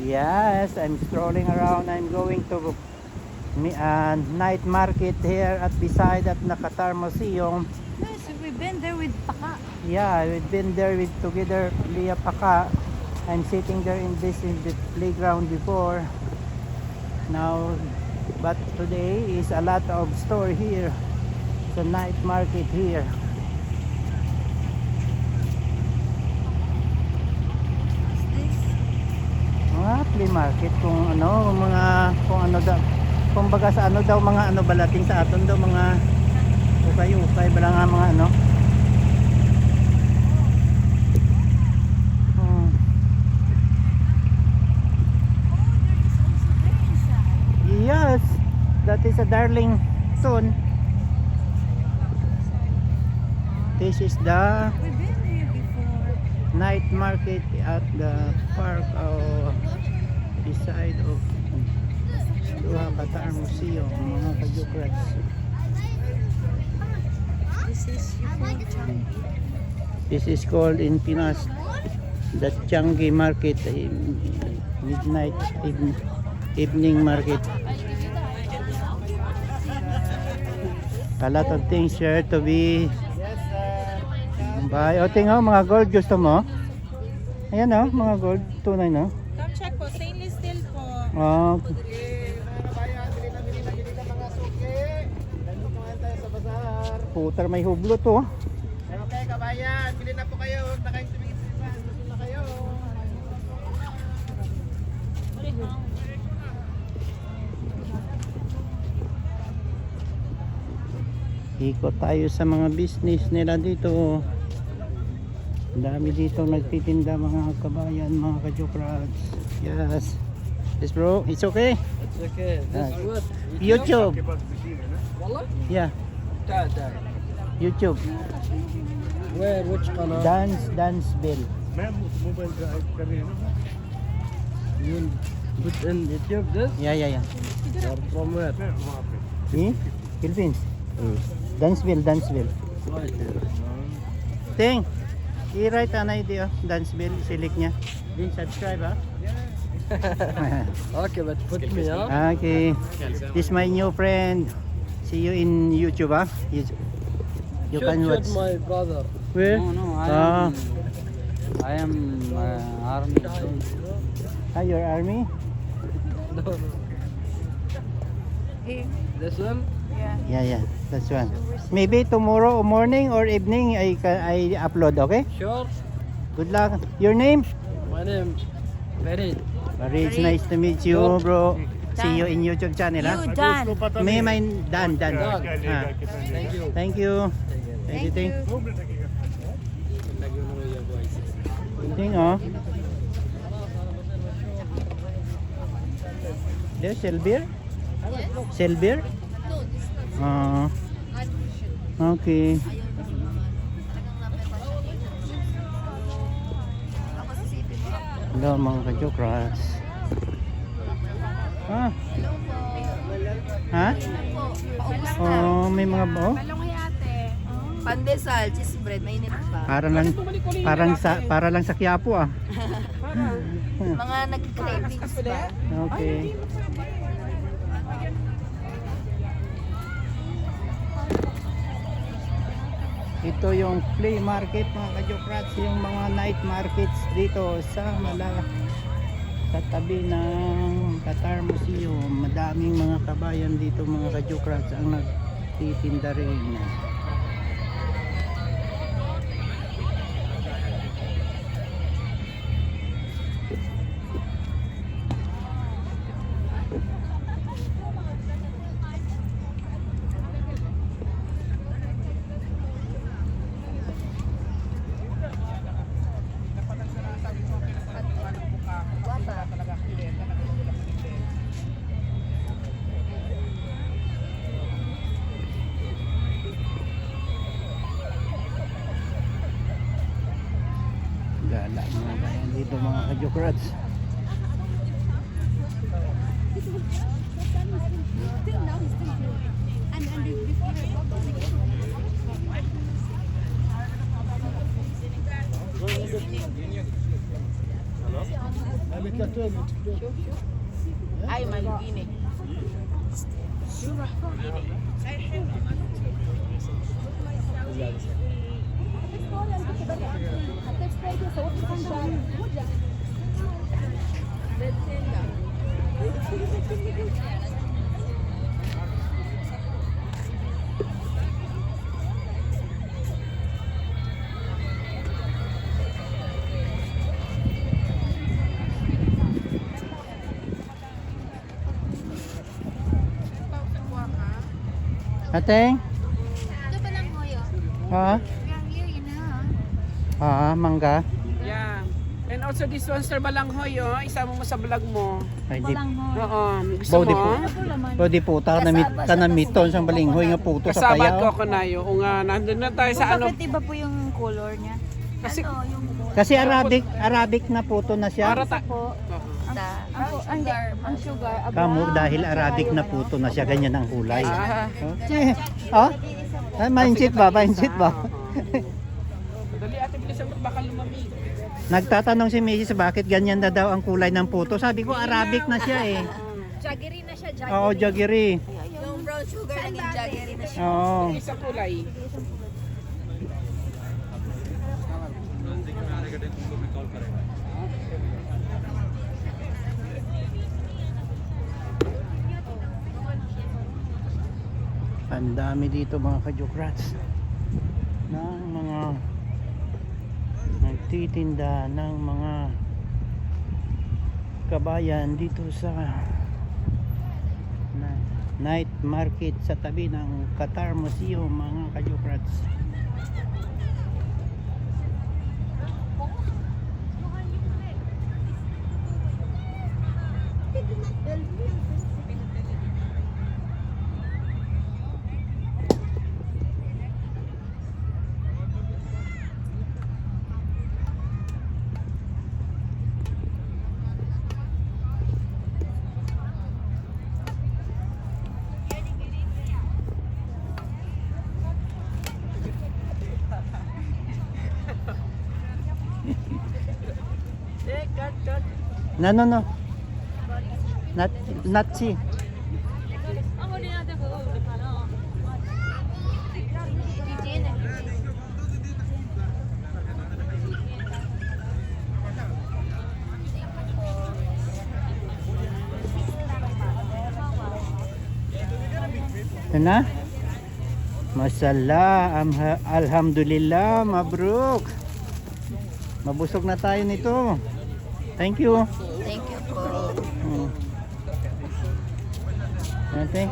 Yes, I'm strolling around. I'm going to night market here at beside at Qatar Museum. Yes, we've been there with Paka. Yeah, we've been there with together Leah Paka. I'm sitting there in the playground before. Now, but today is a lot of store here. The night market here. What's this? Mga flea market kung ano daw, kumbaga sa ano daw mga ano balating sa aton daw mga ukay-ukay bala nga mga ano. Oh, there is also there inside. Yes, that is a Darlington. This is the We've been here before. night market at the park beside of Qatar Museum, mga kajukrats. This is Yupon Changi. This is called in Pinas the Changi Market, midnight evening market. A lot of things here to be buy. O tingnan mga gold, gusto mo? Ayan o, mga gold, tunay no? Come check po, stainless steel po. Oh, putar may hublo to. Okay, kabayan, bili na po kayo. Huwag na kayong tumingin-tumingin. Gusto na kayo. Ikot tayo sa mga business nila dito. Ang dami dito nagtitinda mga kabayan, mga kajukrats. Yes. Yes bro, it's okay? It's okay. Ah. What? YouTube. Wallah? Yeah, تعال. YouTube. Where? Which قناة? Dance Bell. You put in YouTube this? Yeah. Or from where? Philippines. Dance Bell. Right here. Ting, i-write na idea. Dance Bell, select niya. Then subscribe ha. Okay, but put me up. Okay. This is my new friend. See you in YouTube ha. You can watch. Shoot my brother. Where? No, I am army. Your army? No. Here. This one? Yeah. Yeah. That's one. Maybe tomorrow morning or evening I upload. Okay. Sure. Good luck. Your name? My name Farid. It's nice to meet you, bro. See you in YouTube channel ha. You done. May Dan. Dan. Ah. Thank you. Thank you. Thank Ting. you. Ting oh. There's Selbeer? Selbeer? Okay. Hello mga kajukrats. Ha? Paubos na. Oh, may mga bao? Malungoy ate. Pandesal, cheese bread, mainit pa. Para lang sa Quiapo ah. Mga nag-cravings ba? Okay. Ito yung flea market mga kajukrats, yung mga night markets dito sa sa tabi ng Qatar Museum. Madaming mga kabayan dito mga kajukrats ang nagtitinda rin. Gala mga bayan dito mga kajukrats. Ay, malugini. Ate? Ito pa lang hoyo. Ha? From here, you know. Mangga? Yeah. And also this one, Sir Balanghoy, oh. Isama mo sa vlog mo. Ay, di. Walang hoyo. Oo. Gusto Bawdi mo? po. Pwede po, tanamiton sa balinghoy nga puto sa Kasabad ko payaw. ako na yun. O nga, nandun na tayo sa ano. Bakit iba po yung color niya? Kasi, Kasi Arabic na puto na siya. para ta... Po, ang sugar. Kamo dahil Arabic na puto na siya, ganyan ang kulay. Ah. Okay. Oh? Mindset ba? Mindset ba? Dali ate, bilisan mo, baka lumamig. Nagtatanong si Mrs. bakit ganyan na daw ang kulay ng puto. Sabi ko Arabic na siya eh. Jaggery na siya, Oo, jaggery. Yung brown sugar naging jaggery na siya. Oo. Isa kulay. Ang dami dito mga kajokrats ng mga nagtitinda ng mga kabayan dito sa night market sa tabi ng Qatar Museum mga kajokrats. No. Not see. Ito na. Mashallah, alhamdulillah, mabruk. Mabusog na tayo nito. Thank you. Thank you po. Ate.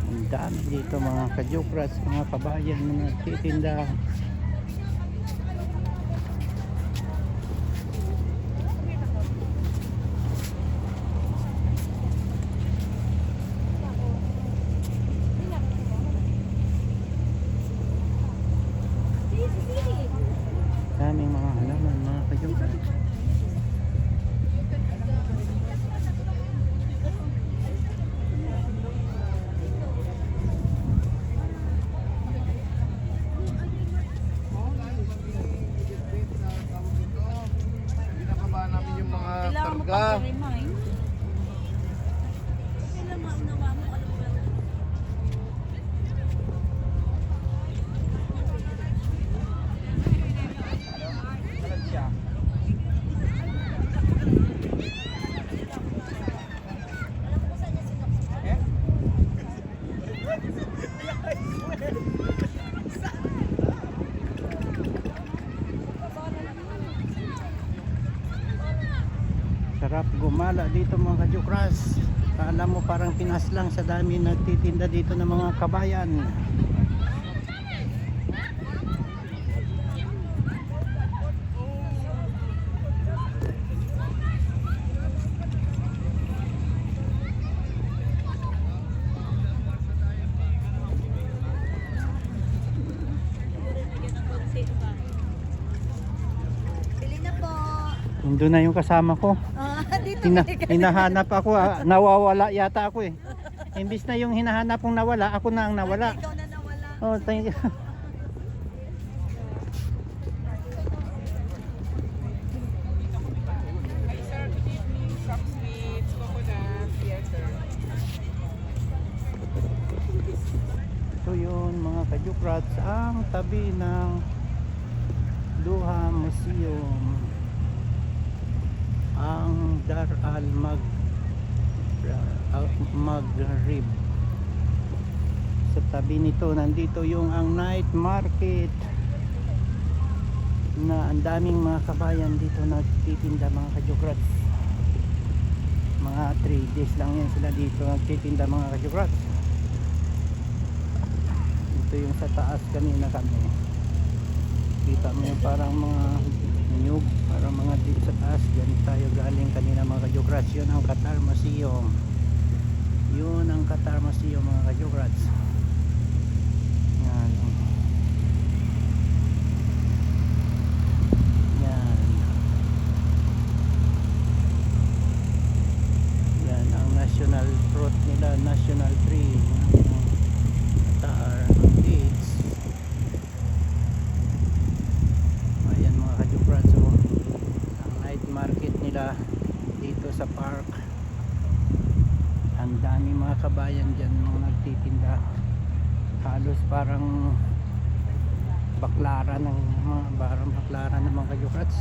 Ang dami dito mga kajokrats, mga kabayan na nagtitinda. Daming mga halaman mga kajokrats. Pinakabahan namin yung mga Kailangan mo karga. pang i-remind. Sarap gumala dito mga kajokrats. Kala mo parang Pinas lang sa dami nagtitinda dito ng mga kabayan. Bili na po. Nandun na yung kasama ko. Dito Hinahanap ako, nawawala yata ako eh. Imbis na yung hinahanap kong nawala, ako na ang nawala. ikaw na nawala. Oh, thank you. Hi sir, good evening. Soft sweets, coconut. Yes sir. So yun mga kajukrats, ang tabi ng Luha Museum, ang Dar al Maghrib. Sa tabi nito nandito yung ang night market na ang daming mga kabayan dito nagtitinda mga kajukrats. Mga 3 days lang yan sila dito nagtitinda mga kajukrats. Ito yung sa taas kanina kami, kita mo yung parang mga niyog, parang mga dito sa taas. Yan tayo galing kanina mga kajukrats. Yun ang Qatar Museum, yun ang Qatar Museum mga kajukrats. Yan, yan, yan ang national fruit nila, national tree ng Qatar, dates. Ayan mga kajukrats, so ang night market nila dito sa park. Ang dami mga kabayan dyan mga nagtitinda, halos parang baklaran ng mga kajukrats.